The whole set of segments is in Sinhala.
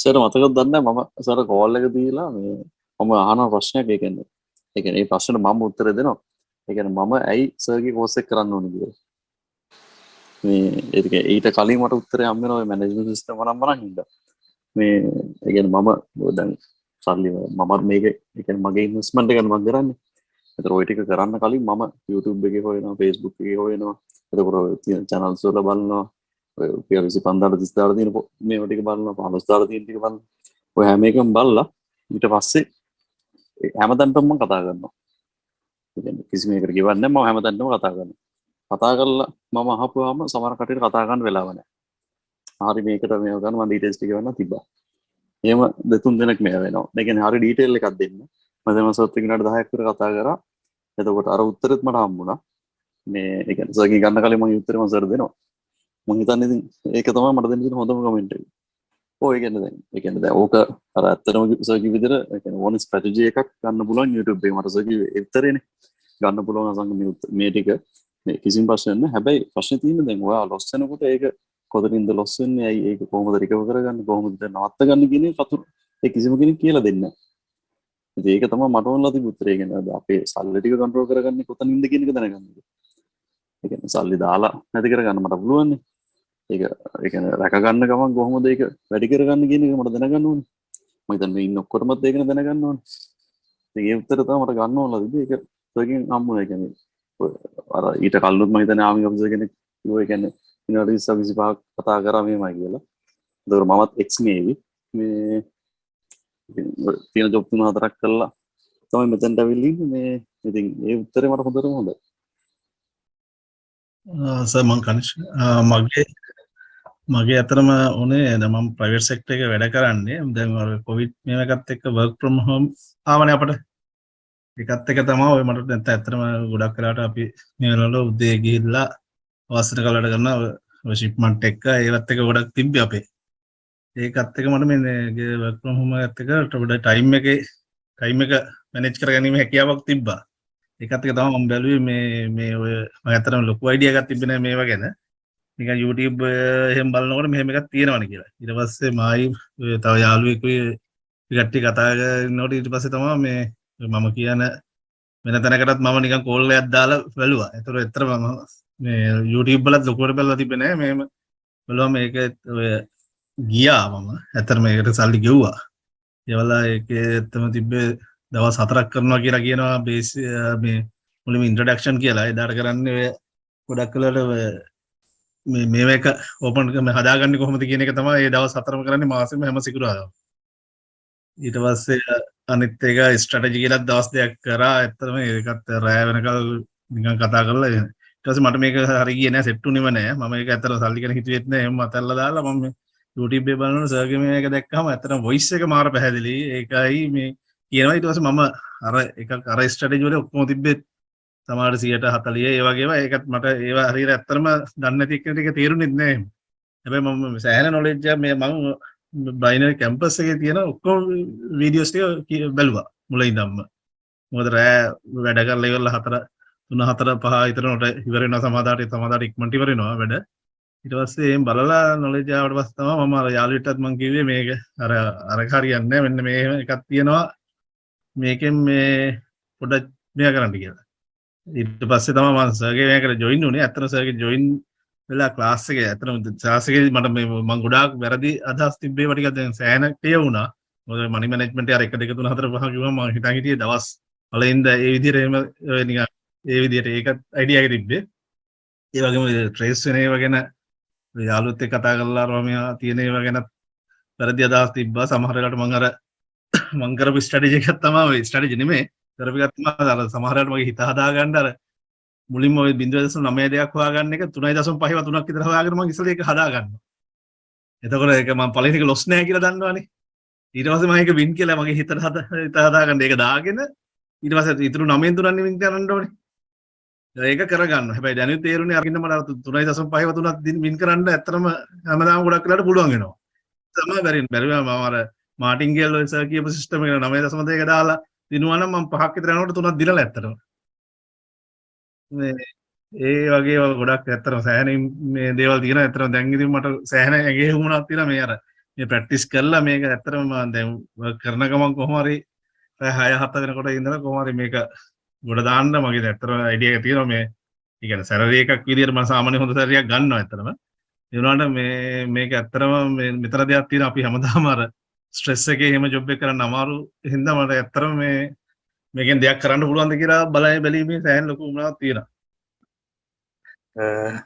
සර් මතකද දන්නේ මම සර් කෝල් එක දීලා මේ මම අහන ප්‍රශ්නයක් ඒ කියන්නේ. ඒ කියන්නේ මේ ප්‍රශ්නෙට මම උත්තර දෙනවා. ඒ කියන්නේ මම ඇයි සර්ගේ කෝස් එක කරන්න ඕනේ කියලා. මේ ඒක ඊට කලින් මට උත්තරය හම්බ වෙනවා මේ මැනේජ්මන්ට් සිස්ටම් වරන් බලන් හින්දා. මේ ඒ කියන්නේ මම දැන් සල්ලි මම මේක ඒ කියන්නේ මගේ ඉන්වෙස්ට්මන්ට් එක මම කරන්නේ. ඒතර ওই ටික කරන්න කලින් මම YouTube එකේ හොයනවා Facebook එකේ හොයනවා. එතකොට තියෙන channels වල බලනවා. ඔය රුපියල් 25 30 තියෙන මේවා ටික බලනවා 15 තියෙන ටික බලනවා. ඔය හැම එකම බලලා ඊට පස්සේ හැමතැනටම මම කතා කරනවා. ඒ කියන්නේ කිසිම එකකට ගෙවන්නේ නැහැ මම හැමතැනටම කතා කරනවා. කතා කරලා මම අහපුවාම සමහර කටට කතා කරන්න වෙලාව නැහැ. හරි මේකට මේව ගන්න මම ඩීටේල්ස් ටික ගන්න තිබ්බා. එහෙම දෙතුන් දිනක් මේ වෙනවා. ඒ කියන්නේ හරි ඩීටේල් එකක් දෙන්න. මම දැන් සර්ත් එක්කනට 10ක් විතර කතා කරා. එතකොට අර උත්තරෙත් මට හම්බුණා. මේ ඒ කියන්නේ සර්ගෙන් ගන්න කලින් මම උත්තරේ මම සර් දෙනවා. මම හිතන්නේ ඉතින් ඒක තමයි මට දෙන්න තියෙන හොඳම කමෙන්ට් එක. ඔය ඒ කියන්නේ දැන් ඕක අර ඇත්තටම සර් කිව්ව විදිහට ඒ කියන්නේ ඕන ස්ට්‍රැටජි එකක් ගන්න පුළුවන් YouTube එකේ මට සර් කිව්වේ ඒතරේනේ. ගන්න පුළුවන් අසංග මේ ටික මේ කිසිම ප්‍රශ්නයක් නැහැ. හැබැයි ප්‍රශ්නේ තියෙන්නේ දැන් ඔයා ලොස් වෙනකොට ඒක කොතනින්ද ලොස් වෙන්නේ? ඇයි ඒක කොහොමද රිකවර් කරගන්නේ? කොහොමද නවත්ත ගන්න කියන එක කතුරු ඒ කිසිම කෙනෙක් කියලා දෙන්නේ නැහැ. ඉතින් ඒක තමයි මට ඕනලා තිබු උත්තරේ. කියන්නේ අපේ සල්ලි ටික කන්ට්‍රෝල් කරගන්නේ කොතනින්ද කියන එක දැනගන්න. ඒ කියන්නේ සල්ලි දාලා නැති කරගන්න මට පුළුවන් නේ. ඒ කියන්නේ රැක ගන්න ගමන් කොහොමද ඒක වැඩි කරගන්න කියන එක මට දැනගන්න ඕනේ. මම හිතන්නේ මේ ඉන්න ඔක්කොටමත් ඒක දැනගන්න ඕනේ. ඉතින් ඒ උත්තර තමයි මට ගන්න ඕනලා තිබ්බේ. ඒක සර්ගෙන් හම්බුනේ. කියන්නේ අර ඊට කලිනුත් මම හිතන්නේ ආමි ඔෆිසර් කෙනෙක් කිව්වා ඒ කියන්නේ විනාඩි 25ක් කතා කරා මේමයි කියලා. ඒතකොට මමත් එක්ස් නේවි මේ තියෙන ජොබ් 3-4ක් කරලා තමයි මෙතනට අවිල්ලා ඉන්නේ. මේ ඉතින් ඒ උත්තරේ මට හොඳටම හොඳයි. සර් මම කනිෂ් මගේ අතරම උනේ දැන් මම ප්‍රයිවට් සෙක්ටර් එකේ වැඩ කරන්නේ. දැන් අර කොවිඩ් මේව එකත් එක්ක වර්ක් ෆ්‍රොම් හෝම් ආවනේ අපිට. ඒකත් එක තමයි ඔය මට නැත්නම් ඇත්තටම ගොඩක් වෙලාවට අපි මේ වල උදේ ගිහිල්ලා අවසර කාලයට කරන ඔය ෂිප්මන්ට් එක ඒවත් එක ගොඩක් තිබ්බේ අපේ. ඒකත් එක මට මේ වර්ක් ෆ්‍රොම් හෝම් එකත් එක වඩා ටයිම් එක මැනේජ් කරගැනීමේ හැකියාවක් තිබ්බා. ඒකත් එක තමයි මම බැලුවේ මේ ඔය මම ඇත්තටම ලොකු අයිඩියා එකක් තිබ්බේ නෑ මේවා ගැන. නිකන් YouTube එහෙම බලනකොට මෙහෙම එකක් තියෙනවනේ කියලා. ඊට පස්සේ මායි තව යාළුවෙකුයි ටිකක් කතා කරනකොට ඊට පස්සේ තමයි මේ මම කියන වෙන තැනකටත් මම නිකන් කෝල් එකක් දාලා බැලුවා. ඒතර ඇත්තටම මම මේ YouTube වලත් ලොකුවට බලලා තිබ්බේ නෑ. මෙහෙම බලුවා මේක ඔය ගියා මම. ඇත්තටම මේකට සල්ලි ගෙව්වා. ඒවලා ඒකේ ඇත්තම තිබ්බේ දවස් 4ක් කරනවා කියලා කියනවා බේස් මේ මුලින්ම ඉන්ට්‍රොඩක්ෂන් කියලා. එදාට කරන්නේ ඔය ගොඩක් වෙලාවට මේව එක ඕපන් හදාගන්නේ කොහොමද කියන එක තමයි ඒ දවස් 4ම කරන්නේ මාසෙම හැම සිකුරාදාම. ඊට පස්සේ අනිත් එක ස්ට්‍රැටජි කියලා දවස් දෙකක් කරා. ඇත්තටම ඒකත් රෑ වෙනකල් නිකන් කතා කරලා ඊට පස්සේ මට මේක හරි ගියේ නෑ, සෙට් උනේම නෑ. මම ඒක ඇත්තටම සල්ලි ගැන හිතුවෙත් නෑ. එහෙම අතල්ලා දාලා මම YouTube එකේ බලනකොට සර්ගේ මේක දැක්කම ඇත්තටම වොයිස් එක මාර පැහැදිලි. ඒකයි මේ කියනවා. ඊට පස්සේ මම අර ස්ට්‍රැටජි වල ඔක්කොම තිබ්බෙත් සමහර 140 ඒ වගේ ඒවා. ඒකත් මට ඒවා හරියට ඇත්තටම දන්නේ නැති කෙනෙක් ටික තේරුණෙත් නෑ. හැබැයි මම සෑහෙන නොලෙජ් එක මේ මම බයිනරි කැම්පස් එකේ තියෙන ඔක්කොම වීඩියෝස් ටික බැලුවා මුලින් ඉඳන්ම. මොකද රෑ වැඩ කරලා ඉවරලා 3-4-5 විතරනට ඉවර වෙනවා. සමහරවිට ඉක්මනට ඉවර වෙනවා වැඩ. ඊට පස්සේ එහෙන් බලලා නොලෙජ් ආවට පස්සේ තමයි මම අර යාළුවෙක්ටත් මම කිව්වේ මේක අර හරියන්නේ නැහැ. මෙන්න මේ එකක් තියෙනවා. මේකෙන් මේ පොඩ්ඩක් මෙයා කරන්න කියලා. ඊට පස්සේ තමයි මම සර්ගේ මේකට ජොයින් වුණේ. ඇත්තටම සර්ගේ ජොයින් වෙලා ක්ලාස් එකේ ඇත්තටම ක්ලාස් එකේ මට මම ගොඩාක් වැරදි අදහස් තිබ්බේ ටිකක් දැන් සෑහෙන ක්ලියර් වුණා. මොකද මනි මැනේජ්මන්ට් එක 1 2 3 4 5 කිව්වම මම හිතන් හිටියේ දවස් වලින්ද ඒ විදිහට එහෙම නිකන් ඒ විදිහට ඒකත් අයිඩියා එක තිබ්බේ. ඒ වගේම ට්‍රේස් වෙන ඒවා ගැන යාළුවොත් එක්ක කතා කරලා රෝමියා තියෙන ඒවා ගැන වැරදි අදහස් තිබ්බා. සමහර වෙලාවට මම කරපු ස්ට්‍රැටජි එකක් තමයි ඔය ස්ට්‍රැටජි නෙමෙයි. කරපු එකක් තමයි අර සමහර වෙලාවට මගේ හිත හදාගන්න අර මුලින්ම ඔය 0.9 දෙයක් හොයාගන්න එක 3.5 3ක් විතර හොයාගෙන මම ඉස්සෙල්ලා ඒක හදාගන්නවා. එතකොට ඒක මම පළවෙනි එක ලොස් නෑ කියලා දන්නවනේ. ඊට පස්සේ මම ඒක වින් කියලා මගේ හිතට හදාගන්න ඒක දාගෙන ඊට පස්සේ ඉතුරු 9න් 3න් වින් කරන්න ඕනේ. ඒක කරගන්න. හැබැයි දැනුත් තේරුනේ අරින්න මට 3.5 3ක් වින් කරන්න ඇත්තටම හැමදාම ගොඩක් වෙලාවට පුළුවන් වෙනවා. තමයි බැරිම මම අර මාටින් ගේල් සර් කියපු සිස්ටම් එක 9.2 දාලා දිනුවා නම් මම 5ක් විතර යනකොට 3ක් දිනලා ඇත්තටම. මේ ඒ වගේ ගොඩක් ඇත්තටම සෑහෙන මේ දේවල් තියෙනවා. ඇත්තටම දැන් ඉතින් මට සෑහෙන ඇගේ වුණාක් තියෙනවා මේ අර මේ ප්‍රැක්ටිස් කරලා මේක ඇත්තටම මම දැන් කරන ගමන් කොහොම හරි 6-7 වෙනකොට ඉඳලා කොහොම හරි මේක ගොඩ දාන්න මගේ ඇත්තටම අයිඩියා එක තියෙනවා මේ. ඒ කියන්නේ සැලරි එකක් විදියට මම සාමාන්‍ය හොඳ සැලරියක් ගන්නවා ඇත්තටම. ඒ වුණාට මේක ඇත්තටම මෙතන දෙයක් තියෙනවා අපි හැමදාම අර ස්ට්‍රෙස් එකේ එහෙම ජොබ් එක කරන්න අමාරු හින්දා මට ඇත්තටම මේකෙන් දෙයක් කරන්න පුළුවන්ද කියලා බැලීමේ සෑහෙන ලොකු උනනාවක් තියෙනවා.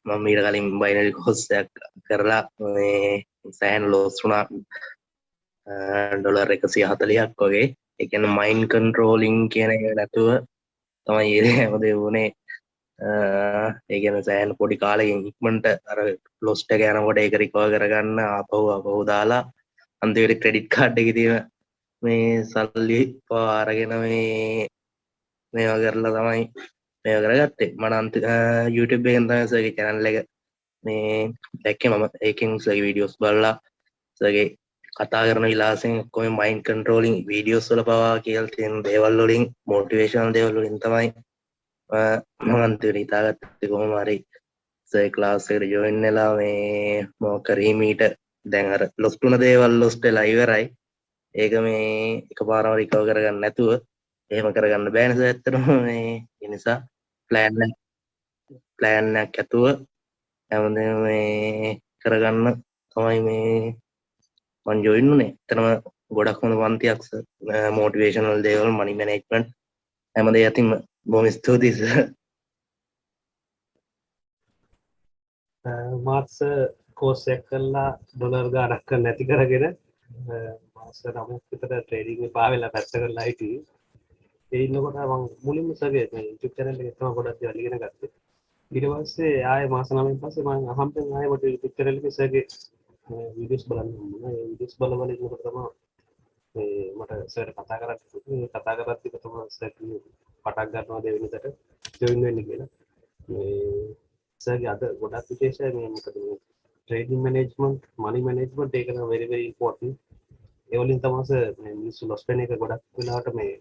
මම ඊට කලින් බයිනරි කෝස් එකක් කරලා මේ සෑහෙන ලොස් වුණා $140ක් වගේ. ඒ කියන්නේ මයින්ඩ් කන්ට්‍රෝලින් කියන එක නැතුව තමයි ඒ හැමදේම වුණේ. ඒ කියන්නේ සෑහෙන පොඩි කාලෙකින් ඉක්මනට අර ලොස්ට් එක යනකොට ඒක රිකවර් කරගන්න ආපහු දාලා අන්තිමට ක්‍රෙඩිට් කාඩ් එකේ තියෙන මේ සල්ලි අරගෙන මේවා කරලා තමයි මේවා කරගත්තේ. මට YouTube එකෙන් තමයි සර්ගේ channel එක මේ දැක්කේ. මම ඒකෙන් සර්ගේ වීඩියෝස් බලලා සර්ගේ කතා කරන විලාසෙන් ඔක්කොම මයින්ඩ් කන්ට්‍රෝලින් වීඩියෝස් වල පවා කියලා තියෙන දේවල් වලින් මොටිවේෂනල් දේවල් වලින් තමයි මම අන්තිමට හිතාගත්තේ කොහොම හරි සර් ක්ලාස් එකට ජොයින් වෙලා මේ මොකක් හරි මීට දැන් අර ලොස්ට් වුණ දේවල් ලොස්ට් වෙලා ඉවරයි. ඒක මේ එකපාරම රිකවර් කරගන්න නැතුව එහෙම කරගන්න බෑනේ සර් ඇත්තටම මේ ඒ නිසා ප්ලෑන් එකක් ඇතුව හැමදේම මේ කරගන්න තමයි මේ මම ජොයින් වුණේ. එතනම ගොඩක් හොඳ පන්තියක් සර්. මොටිවේෂනල් දේවල්, මනි මැනේජ්මන්ට් හැමදේ අතින්ම බොහොම ස්තුතියි සර්. මාත්ස කෝස් එක කරලා ඩොලර් ගාණක් නැති කරගෙන මාස 9ක් විතර ට්‍රේඩින් එක පාවෙලා පැත්ත කරලා හිටියේ. ඒ ඉන්නකොට මම මුලින්ම සර්ගේ මේ YouTube channel එකේ තමයි ගොඩක් දේවල් ඉගෙන ගත්තේ. ඊට පස්සේ ආයේ මාස 9න් පස්සේ මම අහම්බෙන් ආයේ මට YouTube channel එකේ සර්ගේ වීඩියෝස් බලන්න හම්බුණා. ඒ වීඩියෝස් බලවල ඉන්නකොට තමයි මේ මට සර් කතා කරද්දි තමයි සර් පටක් ගන්නවා දෙවෙනිකට ජොයින් වෙන්න කියලා. මේ සර්ගේ අද ගොඩක් විශේෂයි මේ මොකද මේ ට්‍රේඩින් මැනේජ්මන්ට්, මනි මැනේජ්මන්ට් ඒක නම් very very important. ඒ වලින් තමයි සර් මේ මිනිස්සු ලොස් වෙන එක ගොඩක් වෙලාවට මේ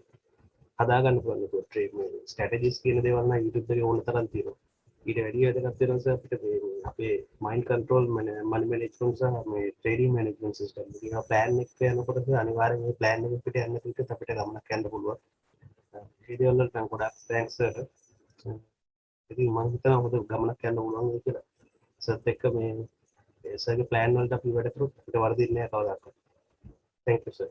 හදාගන්න පුළුවන්. ඒක ට්‍රේඩ් මේ ස්ට්‍රැටජිස් කියන දේවල් නම් YouTube එකේ ඕන තරම් තියෙනවා. ඊට වැඩි වැදගත් වෙනවා සර් අපිට මේ අපේ මයින්ඩ් කන්ට්‍රෝල් මනි මැනේජ්මන්ට් සහ මේ ට්‍රේඩින් මැනේජ්මන්ට් සිස්ටම් එක ප්ලෑන් එක යනකොට අනිවාර්යෙන් මේ ප්ලෑන් එක පිට යන්න පිට අපිට ගමනක් යන්න පුළුවන්. ඒ දේවල් වලට නම් ගොඩක් තෑන්ක්ස් සර්. ඉතින් මම හිතනවා හොඳ ගමනක් යන්න පුළුවන් කියලා. සර්ත් එක්ක මේ සර්ගේ ප්ලෑන් වලට අපි වැඩ කරොත් අපිට වරදින්නේ නැහැ කවදාවත්. Thank you sir.